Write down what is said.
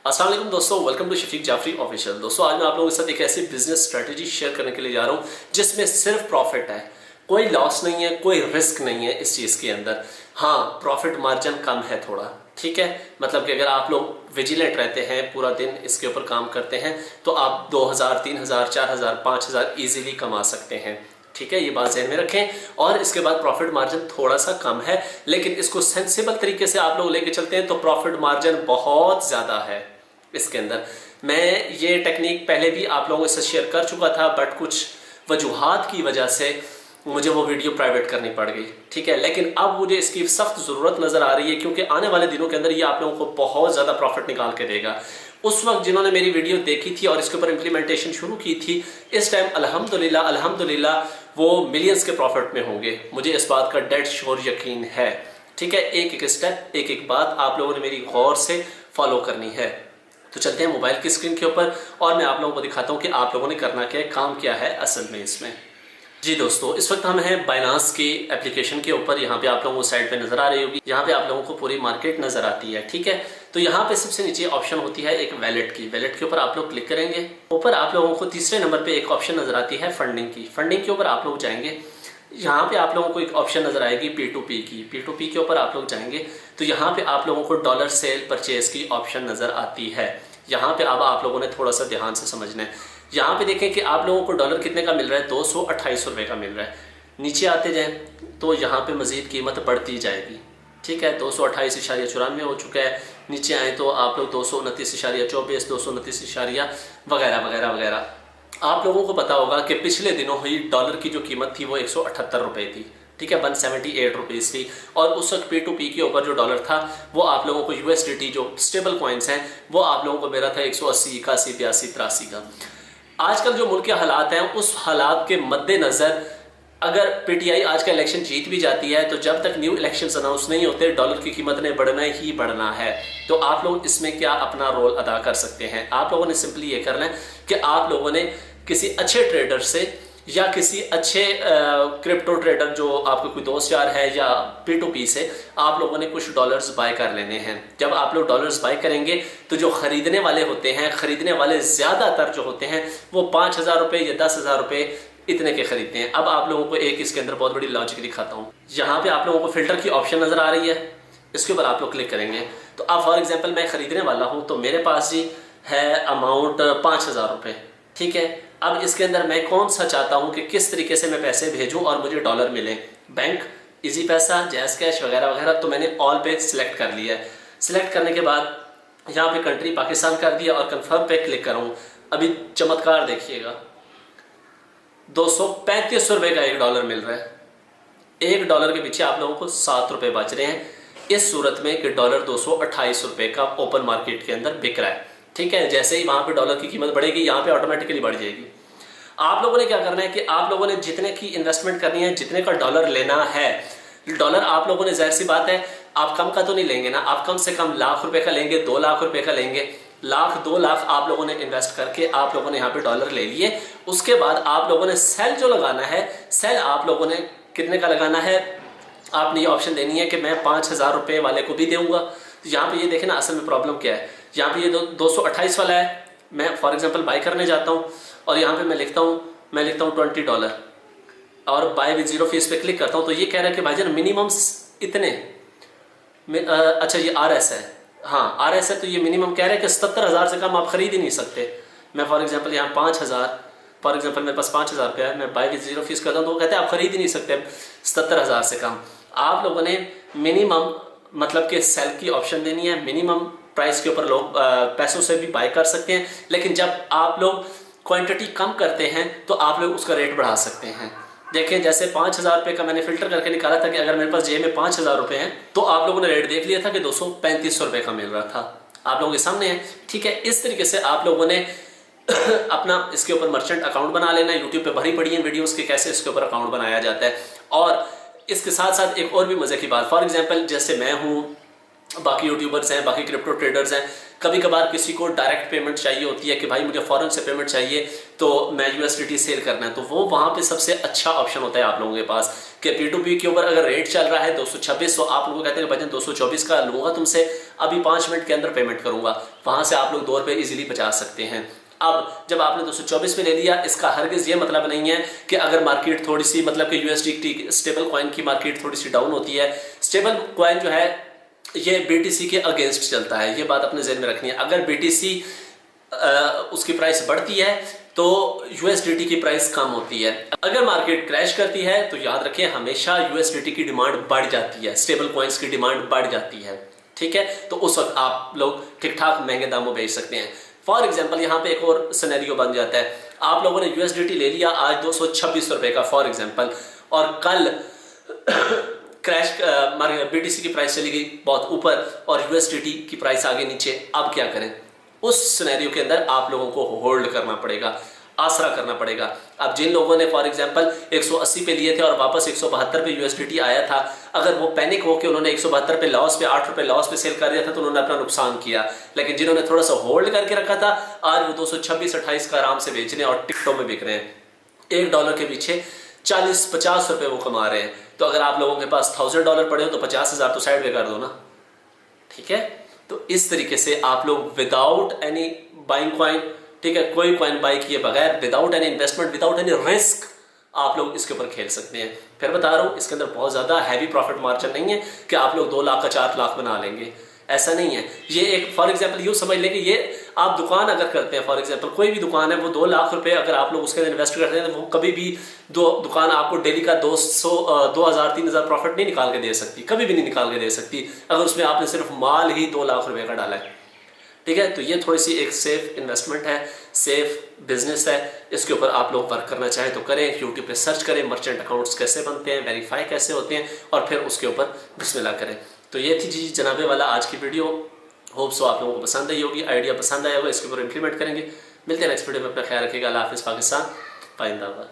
अस्सलाम वालेकुम दोस्तों, welcome to Shafiq Jafri official. दोस्तों आज मैं आप लोगों के साथ एक ऐसी बिजनेस स्ट्रेटजी शेयर करने के लिए जा रहा हूँ जिसमें सिर्फ प्रॉफिट है, कोई लॉस नहीं है, कोई रिस्क नहीं है इस चीज़ के अंदर। हाँ, प्रॉफिट मार्जिन कम है थोड़ा, ठीक है। मतलब कि अगर आप लोग विजिलेंट रहते हैं, पूरा दिन इसके ऊपर काम करते हैं, तो आप 2000, 3000, 4000, 5000 ईजिली कमा सकते हैं, ठीक है। ये बात ध्यान में रखें। और इसके बाद प्रॉफिट मार्जिन थोड़ा सा कम है, लेकिन इसको सेंसिबल तरीके से आप लोग लेके चलते हैं तो प्रॉफिट मार्जिन बहुत ज़्यादा है इसके अंदर। मैं ये टेक्निक पहले भी आप लोगों से शेयर कर चुका था, बट कुछ वजूहात की वजह से मुझे वो वीडियो प्राइवेट करनी पड़ गई, ठीक है। लेकिन अब मुझे इसकी सख्त ज़रूरत नज़र आ रही है, क्योंकि आने वाले दिनों के अंदर ये आप लोगों को बहुत ज़्यादा प्रॉफिट निकाल के देगा। उस वक्त जिन्होंने मेरी वीडियो देखी थी और इसके ऊपर इम्प्लीमेंटेशन शुरू की थी, इस टाइम अल्हम्दुलिल्लाह वो मिलियंस के प्रॉफिट में होंगे, मुझे इस बात का डेड श्योर यकीन है, ठीक है। एक एक स्टेप, एक एक बात आप लोगों ने मेरी गौर से फॉलो करनी है। तो चलते हैं मोबाइल की स्क्रीन के ऊपर और मैं आप लोगों को दिखाता हूं कि आप लोगों ने करना क्या है, काम क्या है असल में इसमें। जी दोस्तों, इस वक्त हम हैं बाइनांस की एप्लीकेशन के ऊपर। यहाँ पे आप लोगों को साइड पे नजर आ रही होगी, यहाँ पे आप लोगों को पूरी मार्केट नजर आती है, ठीक है। तो यहाँ पे सबसे नीचे ऑप्शन होती है एक वैलेट की। वैलेट के ऊपर आप लोग क्लिक करेंगे। ऊपर आप लोगों को तीसरे नंबर पे एक ऑप्शन नजर आती है फंडिंग की। फंडिंग के ऊपर आप लोग जाएंगे, यहाँ पे आप लोगों को एक ऑप्शन नजर आएगी P2P की। P2P के ऊपर आप लोग जाएंगे तो यहाँ पे आप लोगों को डॉलर सेल परचेज की ऑप्शन नजर आती है। यहाँ पे अब आप लोगों ने थोड़ा सा ध्यान से समझना है। यहाँ पे देखें कि आप लोगों को डॉलर कितने का मिल रहा है, 228 रुपये का मिल रहा है। नीचे आते जाएं तो यहाँ पे मजीद कीमत बढ़ती जाएगी, ठीक है। 228.94 हो चुका है। नीचे आए तो आप लोग 229.24, 229 वगैरह वगैरह वगैरह। आप लोगों को पता होगा कि पिछले दिनों हुई डॉलर की जो कीमत थी वो 178 रुपये थी, ठीक है, 178 रुपीज़ थी। और उस वक्त P2P के ऊपर जो डॉलर था वो आप लोगों को USDT जो स्टेबल कॉइन्स हैं वो आप लोगों को मेरा था 180, 81, 82, 83 का। आजकल जो मुल्क के हालात हैं उस हालात के मद्देनज़र अगर PTI आज का इलेक्शन जीत भी जाती है तो जब तक न्यू इलेक्शंस अनाउंस नहीं होते डॉलर की कीमत ने बढ़ना ही बढ़ना है। तो आप लोग इसमें क्या अपना रोल अदा कर सकते हैं? आप लोगों ने सिंपली ये करना है कि आप लोगों ने किसी अच्छे ट्रेडर से या किसी अच्छे क्रिप्टो ट्रेडर जो आपका कोई दोस्त यार है या P2P से आप लोगों ने कुछ डॉलर्स बाय कर लेने हैं। जब आप लोग डॉलर्स बाय करेंगे तो जो खरीदने वाले होते हैं, खरीदने वाले ज़्यादातर जो होते हैं वो 5000 रुपये या 10,000 रुपये इतने के खरीदते हैं। अब आप लोगों को एक इसके अंदर बहुत बड़ी लॉजिक दिखाता हूँ। यहाँ पे आप लोगों को फिल्टर की ऑप्शन नज़र आ रही है, इसके ऊपर आप लोग क्लिक करेंगे तो अब फॉर एग्जांपल मैं खरीदने वाला हूँ तो मेरे पास जी है अमाउंट 5000 रुपये, ठीक है। अब इसके अंदर मैं कौन सा चाहता हूँ कि किस तरीके से मैं पैसे भेजूँ और मुझे डॉलर मिले, बैंक, इजी पैसा, जैज़ कैश वगैरह वगैरह। तो मैंने ऑल पे सिलेक्ट कर लिया है। सिलेक्ट करने के बाद यहाँ पे कंट्री पाकिस्तान कर दिया और कन्फर्म पे क्लिक करूँ। अभी चमत्कार देखिएगा, 235 रुपये का $1 मिल रहा है। $1 के पीछे आप लोगों को 7 रुपये बच रहे हैं। इस सूरत में कि डॉलर 228 रुपये का ओपन मार्केट के अंदर बिक रहा है, ठीक है। जैसे ही वहाँ पे डॉलर की कीमत बढ़ेगी यहाँ पे ऑटोमेटिकली बढ़ जाएगी। आप लोगों ने क्या करना है कि आप लोगों ने जितने की इन्वेस्टमेंट करनी है, जितने का डॉलर लेना है, डॉलर आप लोगों ने जाहिर सी बात है आप कम का तो नहीं लेंगे ना, आप कम से कम लाख रुपए का लेंगे, 2 लाख रुपए का लेंगे। लाख 2 लाख आप लोगों ने इन्वेस्ट करके आप लोगों ने यहाँ पे डॉलर ले लिए। उसके बाद आप लोगों ने सेल जो लगाना है, सेल आप लोगों ने कितने का लगाना है, आपने ये ऑप्शन देनी है कि मैं 5000 रुपये वाले को भी दूंगा। तो यहाँ पे ये देखें ना असल में प्रॉब्लम क्या है। यहाँ पे ये 228 वाला है, मैं फॉर एग्जांपल बाई करने जाता हूँ और यहाँ पे मैं लिखता हूँ $20 और बाय विद जीरो फीस पे क्लिक करता हूँ तो ये कह रहा है कि भाईजान मिनिमम इतने अच्छा ये RS है, हाँ RS है। तो ये मिनिमम कह रहा है कि 77,000 से कम आप खरीद ही नहीं सकते। मैं फॉर एग्जांपल यहाँ 5000, फॉर एग्जांपल मेरे पास 5000 रुपया है, मैं बाय विद जीरो फीस करता हूँ तो वो कहते हैं आप खरीद ही नहीं सकते 77,000 से कम। आप लोगों ने मिनिमम मतलब कि सेल की ऑप्शन देनी है। मिनिमम प्राइस के ऊपर लोग पैसों से भी बाय कर सकते हैं, लेकिन जब आप लोग क्वांटिटी कम करते हैं तो आप लोग उसका रेट बढ़ा सकते हैं। देखें जैसे 5000 रुपये का मैंने फिल्टर करके निकाला था कि अगर मेरे पास जेब में 5000 रुपये हैं तो आप लोगों ने रेट देख लिया था कि 235 रुपये का मिल रहा था, आप लोगों के सामने है, ठीक है। इस तरीके से आप लोगों ने अपना इसके ऊपर मर्चेंट अकाउंट बना लेना है। यूट्यूब पे भरी पड़ी है वीडियोस के कैसे इसके ऊपर अकाउंट बनाया जाता है। और इसके साथ साथ एक और भी मजे की बात, फॉर एग्जांपल जैसे मैं हूँ बाकी यूट्यूबर्स हैं, बाकी क्रिप्टो ट्रेडर्स हैं, कभी कभार किसी को डायरेक्ट पेमेंट चाहिए होती है कि भाई मुझे फॉरेन से पेमेंट चाहिए तो मैं यूएसडीटी सेल करना है, तो वो वहाँ पे सबसे अच्छा ऑप्शन होता है आप लोगों के पास कि P2P के ऊपर अगर रेट चल रहा है 226, तो आप लोगों को कहते हैं भजन 224 का लूँगा तुमसे, अभी 5 मिनट के अंदर पेमेंट करूँगा, वहाँ से आप लोग 2 रुपये ईजिली बचा सकते हैं। अब जब आपने 224 पे ले लिया, इसका हरगिज ये मतलब नहीं है कि अगर मार्केट थोड़ी सी मतलब कि यूएसडी स्टेबल कॉइन की मार्केट थोड़ी सी डाउन होती है, स्टेबल कॉइन जो है ये बीटीसी के अगेंस्ट चलता है, ये बात अपने जहन में रखनी है। अगर बीटीसी उसकी प्राइस बढ़ती है तो यूएसडीटी की प्राइस कम होती है। अगर मार्केट क्रैश करती है तो याद रखें हमेशा यूएसडीटी की डिमांड बढ़ जाती है, स्टेबल कॉइन्स की डिमांड बढ़ जाती है, ठीक है। तो उस वक्त आप लोग ठीक ठाक महंगे दामों बेच सकते हैं। फॉर एग्जाम्पल यहाँ पे एक और सिनेरियो बन जाता है, आप लोगों ने यूएसडीटी ले लिया आज 226 रुपए का फॉर एग्जाम्पल, और कल क्रैश बीटीसी की प्राइस चली गई बहुत ऊपर और यूएसडीटी की प्राइस आगे नीचे, अब क्या करें? उस सिनेरियो के अंदर आप लोगों को होल्ड करना पड़ेगा, आसरा करना पड़ेगा। अब जिन लोगों ने फॉर एग्जांपल 180 पे लिए थे और वापस 172 पे यूएसडीटी आया था, अगर वो पैनिक होकर उन्होंने 172 पे लॉस पे 8 रुपए लॉस पे सेल कर दिया था तो उन्होंने अपना नुकसान किया। लेकिन जिन्होंने थोड़ा सा होल्ड करके रखा था, आज वो 226-28 का आराम से बेच रहे हैं और टिकटों में बिक रहे हैं। $1 के पीछे 40-50 रुपए वो कमा रहे हैं। तो अगर आप लोगों के पास $1000 पड़े हो तो 50,000 तो साइड में कर दो ना, ठीक है। तो इस तरीके से आप लोग विदाउट एनी बाइंग कॉइन, ठीक है, कोई कॉइन बाई किए बगैर, without any investment, without any risk, आप लोग इसके ऊपर खेल सकते हैं। फिर बता रहा हूं इसके अंदर बहुत ज्यादा हैवी प्रॉफिट मार्जिन नहीं है कि आप लोग 2 लाख का 4 लाख बना लेंगे, ऐसा नहीं है। ये एक फॉर एग्जांपल यूं समझ लें कि ये आप दुकान अगर करते हैं, फॉर एग्जांपल कोई भी दुकान है, वो 2 लाख रुपए अगर आप लोग उसके अंदर इन्वेस्ट करते हैं तो वो कभी भी दुकान आपको डेली का 2000-3000 प्रॉफिट नहीं निकाल के दे सकती, कभी भी नहीं निकाल के दे सकती, अगर उसमें आपने सिर्फ माल ही 2 लाख रुपए का डाला है, ठीक है। तो ये थोड़ी सी एक सेफ इन्वेस्टमेंट है, सेफ बिजनेस है, इसके ऊपर आप लोग वर्क करना चाहें तो करें। यूट्यूब पे सर्च करें मर्चेंट अकाउंट्स कैसे बनते हैं, वेरीफाई कैसे होते हैं, और फिर उसके ऊपर बिस्मिल्लाह करें। तो ये थी जी जनाबे वाला आज की वीडियो। होप सो आप लोगों को पसंद आई होगी, आइडिया पसंद आया होगा, इसके ऊपर इंप्लीमेंट करेंगे। मिलते हैं नेक्स्ट वीडियो में, अपना ख्याल रखिएगा। अल्लाह हाफिज़। पाकिस्तान जिंदाबाद।